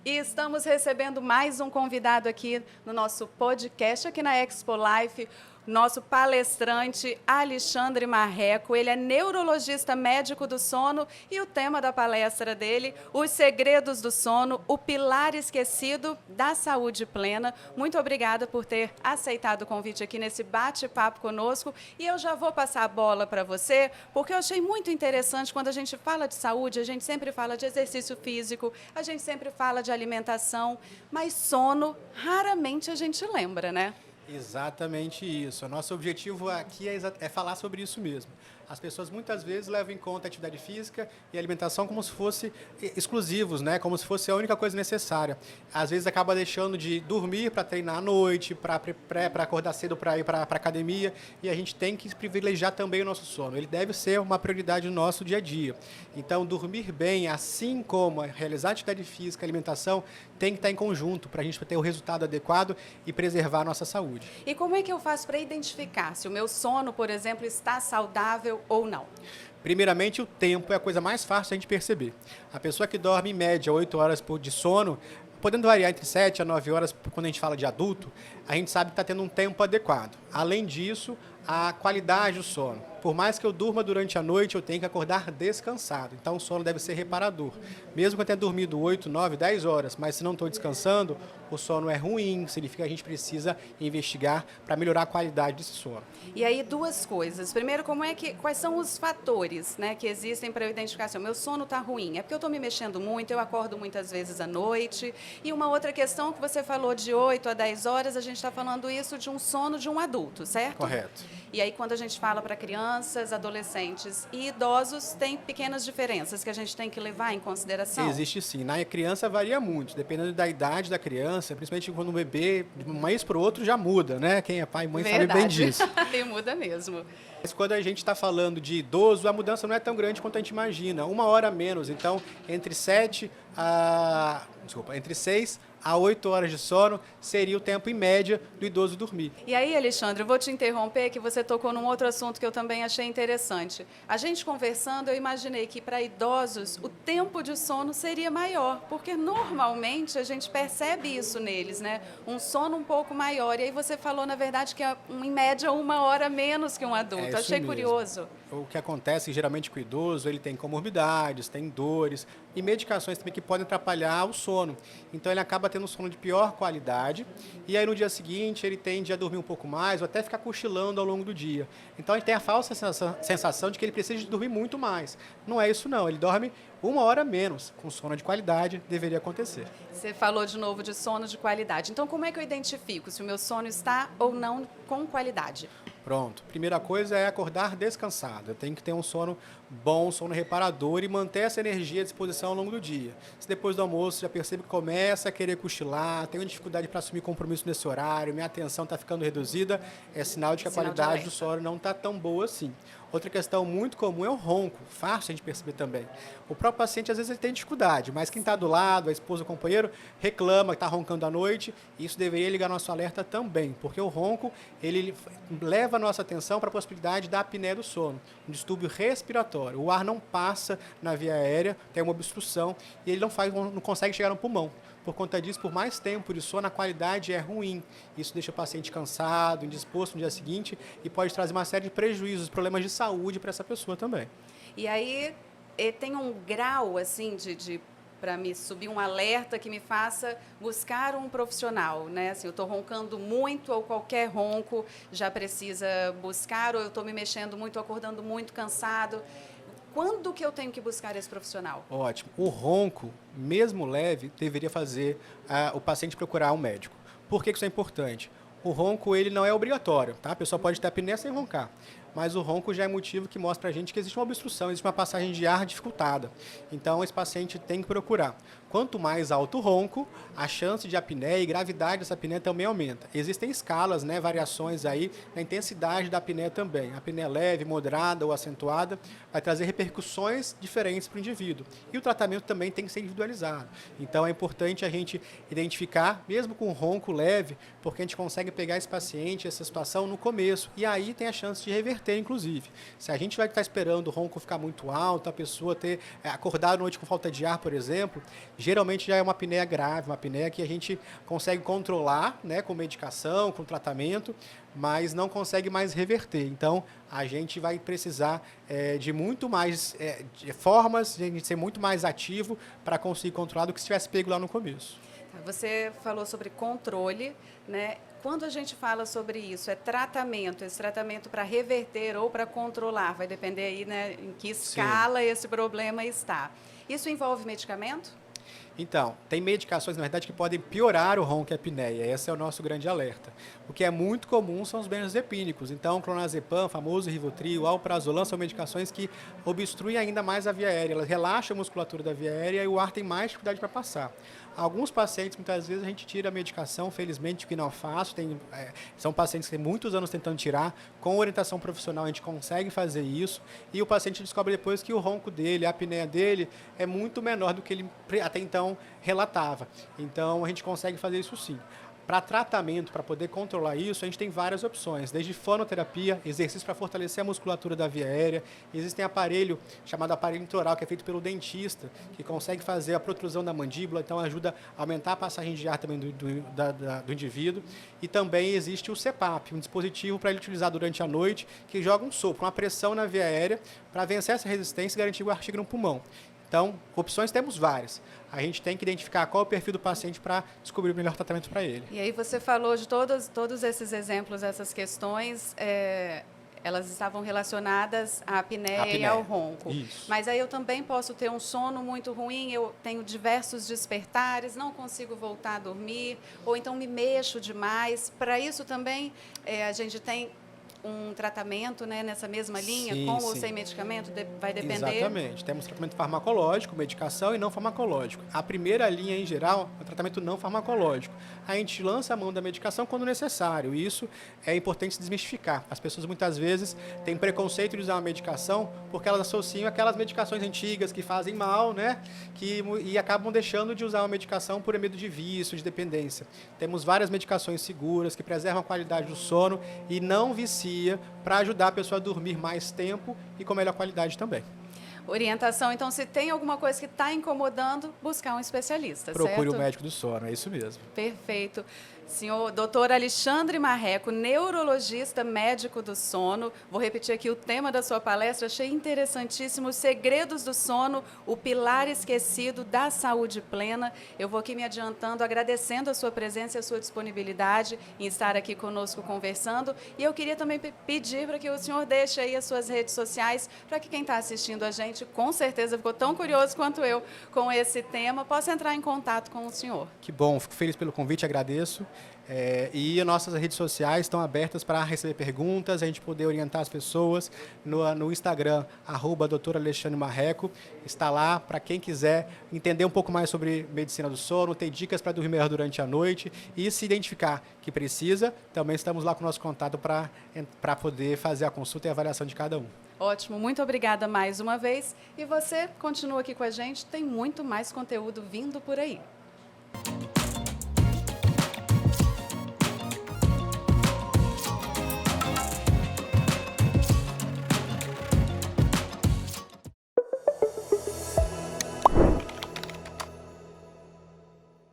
E estamos recebendo mais um convidado aqui no nosso podcast, aqui na Expo Life, nosso palestrante Alexandre Marreco. Ele é neurologista médico do sono e o tema da palestra dele, os segredos do sono, o pilar esquecido da saúde plena. Muito obrigada por ter aceitado o convite aqui nesse bate-papo conosco. E eu já vou passar a bola para você, porque eu achei muito interessante quando a gente fala de saúde, a gente sempre fala de exercício físico, a gente sempre fala de alimentação, mas sono raramente a gente lembra, né? Exatamente isso. O nosso objetivo aqui é falar sobre isso mesmo. As pessoas muitas vezes levam em conta a atividade física e a alimentação como se fossem exclusivos, né? Como se fosse a única coisa necessária. Às vezes acaba deixando de dormir para treinar à noite, para acordar cedo para ir para a academia, e a gente tem que privilegiar também o nosso sono. Ele deve ser uma prioridade no nosso dia a dia. Então, dormir bem, assim como realizar atividade física e alimentação, tem que estar em conjunto para a gente ter o resultado adequado e preservar a nossa saúde. E como é que eu faço para identificar se o meu sono, por exemplo, está saudável ou não? Primeiramente, o tempo é a coisa mais fácil de a gente perceber. A pessoa que dorme em média 8 horas de sono, podendo variar entre 7 a 9 horas, quando a gente fala de adulto, a gente sabe que está tendo um tempo adequado. Além disso, a qualidade do sono. Por mais que eu durma durante a noite, eu tenho que acordar descansado. Então, o sono deve ser reparador. Mesmo que eu tenha dormido 8, 9, 10 horas, mas se não estou descansando, o sono é ruim, significa que a gente precisa investigar para melhorar a qualidade desse sono. E aí, duas coisas. Primeiro, quais são os fatores, né, que existem para eu identificar se o meu sono está ruim? É porque eu estou me mexendo muito, eu acordo muitas vezes à noite. E uma outra questão que você falou de 8 a 10 horas, a gente está falando isso de um sono de um adulto, certo? Correto. E aí, quando a gente fala para crianças, adolescentes e idosos, tem pequenas diferenças que a gente tem que levar em consideração? Existe sim. Na criança varia muito, dependendo da idade da criança, principalmente quando o bebê, de um mês para o outro, já muda, né? Quem é pai e mãe sabe bem disso. E muda mesmo. Mas quando a gente está falando de idoso, a mudança não é tão grande quanto a gente imagina. 1 hora a menos. Então, entre 6 a 8 horas de sono seria o tempo em média do idoso dormir. E aí, Alexandre, eu vou te interromper, que você tocou num outro assunto que eu também achei interessante. A gente conversando, eu imaginei que para idosos o tempo de sono seria maior, porque normalmente a gente percebe isso neles, né? Um sono um pouco maior. E aí você falou, na verdade, que é em média 1 hora menos que um adulto. É isso Achei mesmo. curioso. O que acontece geralmente com o idoso, ele tem comorbidades, tem dores e medicações também que podem atrapalhar o sono. Então ele acaba tendo um sono de pior qualidade e aí no dia seguinte ele tende a dormir um pouco mais ou até ficar cochilando ao longo do dia. Então a gente tem a falsa sensação de que ele precisa de dormir muito mais. Não é isso não, ele dorme 1 hora menos, com sono de qualidade, deveria acontecer. Você falou de novo de sono de qualidade. Então, como é que eu identifico se o meu sono está ou não com qualidade? Pronto. Primeira coisa é acordar descansado. Eu tenho que ter um sono bom, um sono reparador e manter essa energia à disposição ao longo do dia. Se depois do almoço já percebe que começa a querer cochilar, tenho dificuldade para assumir compromisso nesse horário, minha atenção está ficando reduzida, é sinal de que a qualidade do sono não está tão boa assim. Outra questão muito comum é o ronco, fácil a gente perceber também. O próprio paciente às vezes ele tem dificuldade, mas quem está do lado, a esposa, o companheiro, reclama que está roncando à noite, e isso deveria ligar nosso alerta também, porque o ronco ele leva a nossa atenção para a possibilidade da apneia do sono, um distúrbio respiratório. O ar não passa na via aérea, tem uma obstrução e ele não consegue chegar no pulmão. Por conta disso, por mais tempo de sono, a qualidade é ruim. Isso deixa o paciente cansado, indisposto no dia seguinte e pode trazer uma série de prejuízos, problemas de saúde para essa pessoa também. E aí, tem um grau, assim, para me subir um alerta que me faça buscar um profissional, né? Assim, eu estou roncando muito ou qualquer ronco já precisa buscar, ou eu estou me mexendo muito, acordando muito cansado. Quando que eu tenho que buscar esse profissional? Ótimo. O ronco, mesmo leve, deveria fazer o paciente procurar um médico. Por que isso é importante? O ronco ele não é obrigatório, tá? A pessoa pode ter apneia sem roncar. Mas o ronco já é motivo que mostra para a gente que existe uma obstrução, existe uma passagem de ar dificultada. Então, esse paciente tem que procurar. Quanto mais alto o ronco, a chance de apneia e gravidade dessa apneia também aumenta. Existem escalas, né, variações aí na intensidade da apneia também. A apneia leve, moderada ou acentuada vai trazer repercussões diferentes para o indivíduo. E o tratamento também tem que ser individualizado. Então, é importante a gente identificar, mesmo com ronco leve, porque a gente consegue pegar esse paciente, essa situação no começo. E aí tem a chance de reverter reverter, inclusive. Se a gente vai estar esperando o ronco ficar muito alto, a pessoa ter acordado à noite com falta de ar, por exemplo, geralmente já é uma apneia grave, uma apneia que a gente consegue controlar, né, com medicação, com tratamento, mas não consegue mais reverter. Então, a gente vai precisar de muito mais de formas, de a gente ser muito mais ativo para conseguir controlar do que se tivesse pego lá no começo. Você falou sobre controle, né? Quando a gente fala sobre isso, é tratamento, esse tratamento para reverter ou para controlar, vai depender aí, né, em que escala esse problema está. Isso envolve medicamento? Então, tem medicações, na verdade, que podem piorar o ronco e a apneia. Esse é o nosso grande alerta. O que é muito comum são os benzodiazepínicos. Então, clonazepam, famoso Rivotril, alprazolam são medicações que obstruem ainda mais a via aérea. Elas relaxam a musculatura da via aérea e o ar tem mais dificuldade para passar. Alguns pacientes, muitas vezes, a gente tira a medicação, felizmente, que não faço. São pacientes que têm muitos anos tentando tirar. Com orientação profissional, a gente consegue fazer isso. E o paciente descobre depois que o ronco dele, a apneia dele, é muito menor do que ele até então relatava. Então, a gente consegue fazer isso sim. Para tratamento, para poder controlar isso, a gente tem várias opções, desde fonoterapia, exercício para fortalecer a musculatura da via aérea, existem aparelho chamado aparelho intraoral, que é feito pelo dentista, que consegue fazer a protrusão da mandíbula, então ajuda a aumentar a passagem de ar também do indivíduo, e também existe o CPAP, um dispositivo para ele utilizar durante a noite, que joga um sopro, uma pressão na via aérea, para vencer essa resistência e garantir o artigo no pulmão. Então, opções temos várias. A gente tem que identificar qual é o perfil do paciente para descobrir o melhor tratamento para ele. E aí você falou de todos esses exemplos, essas questões, elas estavam relacionadas à apneia e ao ronco. Isso. Mas aí eu também posso ter um sono muito ruim, eu tenho diversos despertares, não consigo voltar a dormir, ou então me mexo demais. Para isso também a gente tem um tratamento, né, nessa mesma linha, sim, com ou sim. sem medicamento, vai depender? Exatamente. Temos tratamento farmacológico, medicação e não farmacológico. A primeira linha, em geral, é o tratamento não farmacológico. A gente lança a mão da medicação quando necessário. E isso é importante desmistificar. As pessoas, muitas vezes, têm preconceito de usar uma medicação porque elas associam aquelas medicações antigas que fazem mal, né? E acabam deixando de usar uma medicação por medo de vício, de dependência. Temos várias medicações seguras que preservam a qualidade do sono e não viciam, para ajudar a pessoa a dormir mais tempo e com melhor qualidade também. Orientação, então, se tem alguma coisa que está incomodando, buscar um especialista, Procure certo? o médico do sono, é isso mesmo. Perfeito. Senhor doutor Alexandre Marreco, neurologista médico do sono. Vou repetir aqui o tema da sua palestra, achei interessantíssimo, os segredos do sono, o pilar esquecido da saúde plena. Eu vou aqui me adiantando, agradecendo a sua presença e a sua disponibilidade em estar aqui conosco conversando. E eu queria também pedir para que o senhor deixe aí as suas redes sociais, para que quem está assistindo a gente, com certeza ficou tão curioso quanto eu com esse tema, possa entrar em contato com o senhor. Que bom, fico feliz pelo convite, agradeço. E nossas redes sociais estão abertas para receber perguntas, a gente poder orientar as pessoas no Instagram, @Dr. Alexandre Marreco. Está lá para quem quiser entender um pouco mais sobre medicina do sono, ter dicas para dormir melhor durante a noite e se identificar que precisa. Também estamos lá com o nosso contato para poder fazer a consulta e a avaliação de cada um. Ótimo, muito obrigada mais uma vez. E você continua aqui com a gente, tem muito mais conteúdo vindo por aí.